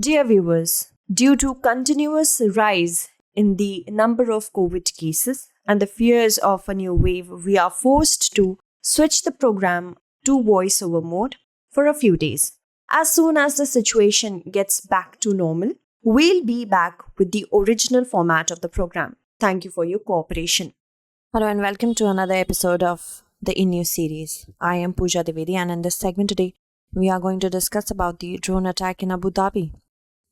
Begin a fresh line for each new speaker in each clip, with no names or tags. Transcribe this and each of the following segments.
Dear viewers, due to continuous rise in the number of COVID cases and the fears of a new wave, we are forced to switch the program to voiceover mode for a few days. As soon as the situation gets back to normal, we'll be back with the original format of the program. Thank you for your cooperation. Hello and welcome to another episode of the In-News series. I am Pooja Devedi, and in this segment today, we are going to discuss about the drone attack in Abu Dhabi.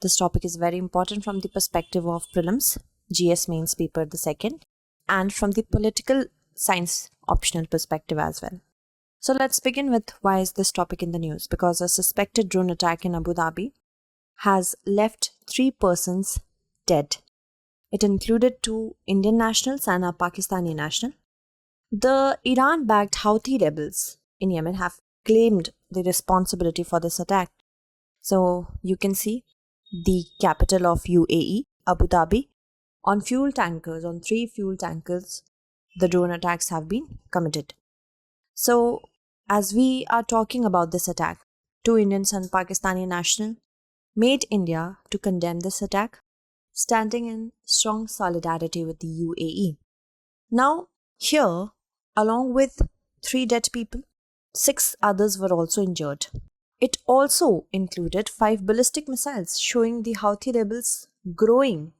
This topic is very important from the perspective of prelims, GS mains paper the second, and from the political science optional perspective as well. So let's begin with why is this topic in the news? Because a suspected drone attack in Abu Dhabi has left 3 persons dead. It included 2 Indian nationals and a Pakistani national. The Iran-backed Houthi rebels in Yemen have claimed the responsibility for this attack. So you can see the capital of UAE, Abu Dhabi, on 3 fuel tankers, the drone attacks have been committed. So as we are talking about this attack, 2 Indians and Pakistani national made India to condemn this attack, standing in strong solidarity with the UAE. Now, here, along with 3 dead people, 6 others were also injured. It also included 5 ballistic missiles, showing the Houthi rebels' growing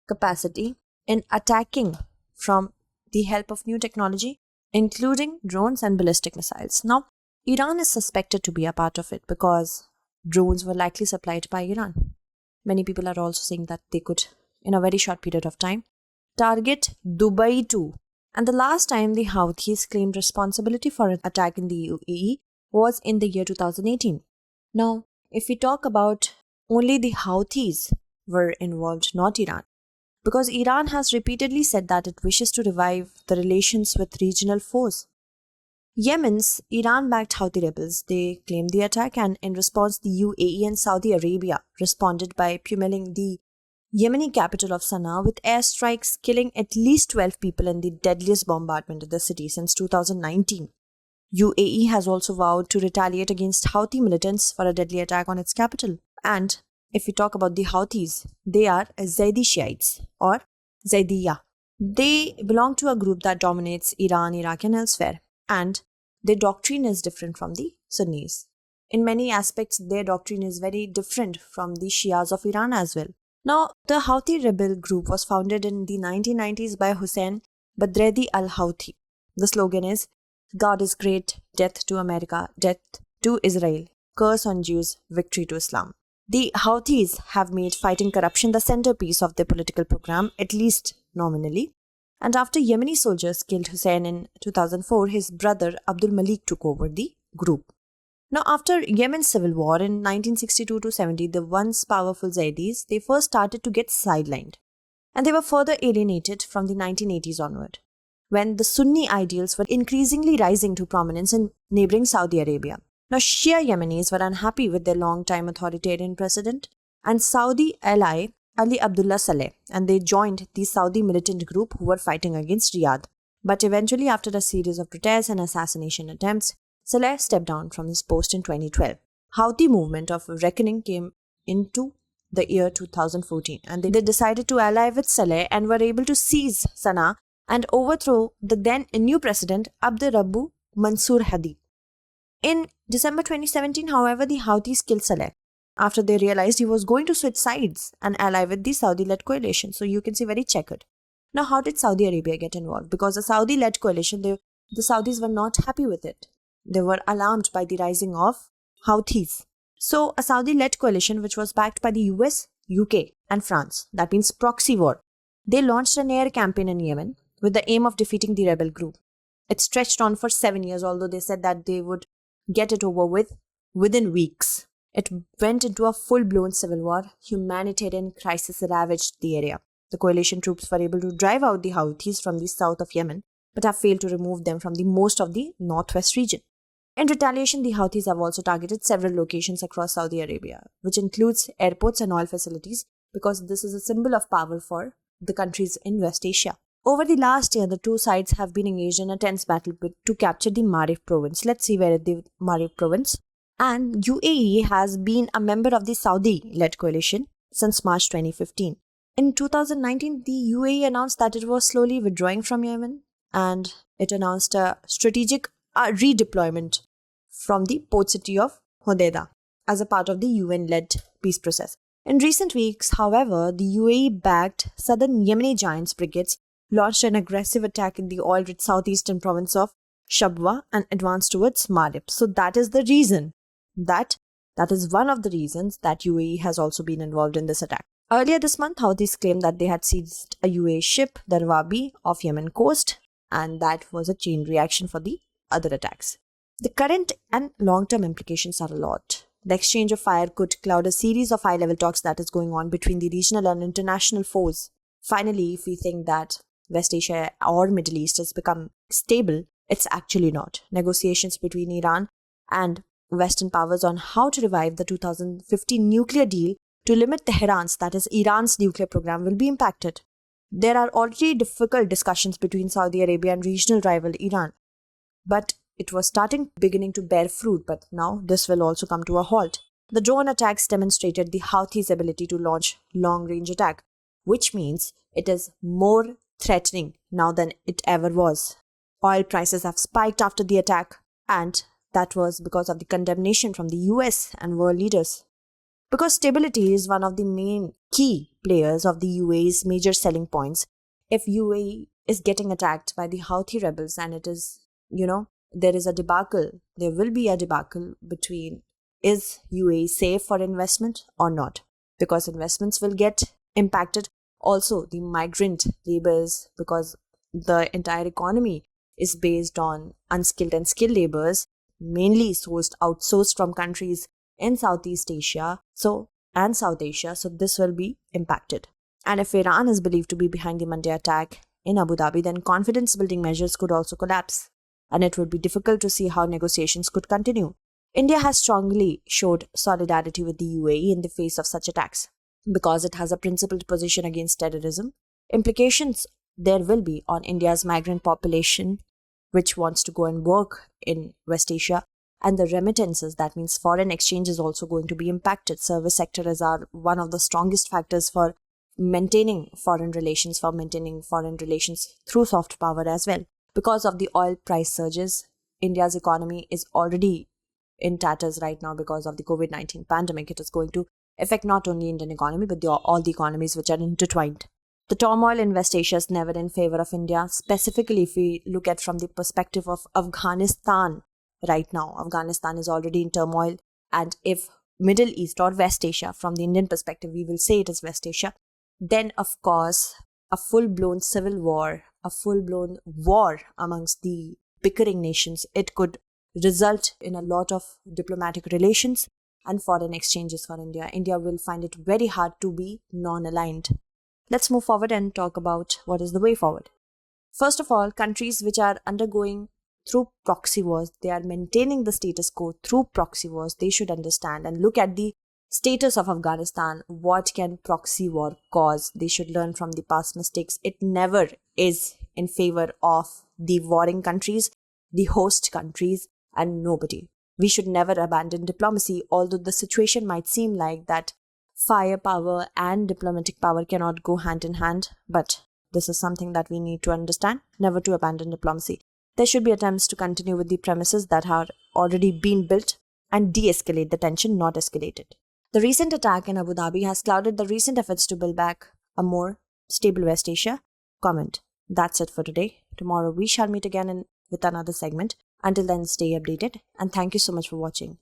capacity in attacking from the help of new technology, including drones and ballistic missiles. Now, Iran is suspected to be a part of it because drones were likely supplied by Iran. Many people are also saying that they could, in a very short period of time, target Dubai too. And the last time the Houthis claimed responsibility for an attack in the UAE was in the year 2018. Now, if we talk about only the Houthis were involved, not Iran, because Iran has repeatedly said that it wishes to revive the relations with regional foes. Yemen's Iran-backed Houthi rebels, they claimed the attack, and in response, the UAE and Saudi Arabia responded by pummeling the Yemeni capital of Sana'a with airstrikes, killing at least 12 people in the deadliest bombardment of the city since 2019. UAE has also vowed to retaliate against Houthi militants for a deadly attack on its capital. And if we talk about the Houthis, they are Zaidi Shiites or Zaidiyya. They belong to a group that dominates Iran, Iraq and elsewhere. And their doctrine is different from the Sunnis. In many aspects, their doctrine is very different from the Shias of Iran as well. Now, the Houthi rebel group was founded in the 1990s by Hussein Badredi al-Houthi. The slogan is, God is great, death to America, death to Israel, curse on Jews, victory to Islam. The Houthis have made fighting corruption the centerpiece of their political program, at least nominally. And after Yemeni soldiers killed Hussein in 2004, his brother Abdul Malik took over the group. Now, after Yemen's civil war in 1962-70, the once powerful Zaidis, they first started to get sidelined. And they were further alienated from the 1980s onward, when the Sunni ideals were increasingly rising to prominence in neighboring Saudi Arabia. Now, Shia Yemenis were unhappy with their long-time authoritarian president and Saudi ally Ali Abdullah Saleh, and they joined the Saudi militant group who were fighting against Riyadh. But eventually, after a series of protests and assassination attempts, Saleh stepped down from his post in 2012. Houthi movement of reckoning came into the year 2014, and they decided to ally with Saleh and were able to seize Sana'a and overthrow the then new president Abdurrabbu Mansur Hadi. In December 2017, however, the Houthis killed Saleh after they realized he was going to switch sides and ally with the Saudi-led coalition. So you can see very checkered. Now, how did Saudi Arabia get involved? Because the Saudi-led coalition, the Saudis were not happy with it. They were alarmed by the rising of Houthis. So a Saudi-led coalition, which was backed by the US, UK and France, that means proxy war, they launched an air campaign in Yemen with the aim of defeating the rebel group. It stretched on for 7 years, although they said that they would get it over with within weeks. It went into a full-blown civil war. Humanitarian crisis ravaged the area. The coalition troops were able to drive out the Houthis from the south of Yemen, but have failed to remove them from the most of the northwest region. In retaliation, the Houthis have also targeted several locations across Saudi Arabia, which includes airports and oil facilities, because this is a symbol of power for the countries in West Asia. Over the last year, the two sides have been engaged in a tense battle to capture the Marif province. Let's see where is the Marif province. And UAE has been a member of the Saudi-led coalition since March 2015. In 2019, the UAE announced that it was slowly withdrawing from Yemen, and it announced a strategic redeployment from the port city of Hodeidah as a part of the UN-led peace process. In recent weeks, however, the UAE-backed southern Yemeni Giants brigades launched an aggressive attack in the oil-rich southeastern province of Shabwa and advanced towards Marib. So that is the reason that is one of the reasons that UAE has also been involved in this attack. Earlier this month, Houthis claimed that they had seized a UAE ship, the Rawabi of Yemen coast, and that was a chain reaction for the other attacks. The current and long-term implications are a lot. The exchange of fire could cloud a series of high-level talks that is going on between the regional and international foes. Finally, if we think that West Asia or Middle East has become stable, it's actually not. Negotiations between Iran and Western powers on how to revive the 2015 nuclear deal to limit Tehran's, that is Iran's nuclear program, will be impacted. There are already difficult discussions between Saudi Arabia and regional rival Iran, but it was beginning to bear fruit, but now this will also come to a halt. The drone attacks demonstrated the Houthis' ability to launch long-range attack, which means it is more threatening now than it ever was. Oil prices have spiked after the attack, and that was because of the condemnation from the US and world leaders. Because stability is one of the main key players of the UAE's major selling points, if UAE is getting attacked by the Houthi rebels and it is, there is a debacle, there will be a debacle between is UAE safe for investment or not? Because investments will get impacted. Also, the migrant laborers, because the entire economy is based on unskilled and skilled laborers, mainly outsourced from countries in Southeast Asia and South Asia, so this will be impacted. And if Iran is believed to be behind the Monday attack in Abu Dhabi, then confidence-building measures could also collapse, and it would be difficult to see how negotiations could continue. India has strongly showed solidarity with the UAE in the face of such attacks. Because it has a principled position against terrorism, implications there will be on India's migrant population, which wants to go and work in West Asia, and the remittances, that means foreign exchange, is also going to be impacted. Service sector is one of the strongest factors for maintaining foreign relations through soft power as well. Because of the oil price surges, India's economy is already in tatters right now because of the COVID-19 pandemic. It is going to affect not only Indian economy, but all the economies which are intertwined. The turmoil in West Asia is never in favor of India, specifically if we look at from the perspective of Afghanistan. Right now, Afghanistan is already in turmoil, and if Middle East or West Asia, from the Indian perspective, we will say it is West Asia, then of course, a full-blown civil war, a full-blown war amongst the bickering nations, it could result in a lot of diplomatic relations and foreign exchanges for India. India will find it very hard to be non-aligned. Let's move forward and talk about what is the way forward. First of all, countries which are undergoing through proxy wars, they are maintaining the status quo through proxy wars. They should understand and look at the status of Afghanistan. What can proxy war cause? They should learn from the past mistakes. It never is in favor of the warring countries, the host countries, and nobody. We should never abandon diplomacy, although the situation might seem like that firepower and diplomatic power cannot go hand in hand. But this is something that we need to understand, never to abandon diplomacy. There should be attempts to continue with the premises that are already been built and de-escalate the tension, not escalate it. The recent attack in Abu Dhabi has clouded the recent efforts to build back a more stable West Asia. Comment. That's it for today. Tomorrow we shall meet again with another segment. Until then, stay updated, and thank you so much for watching.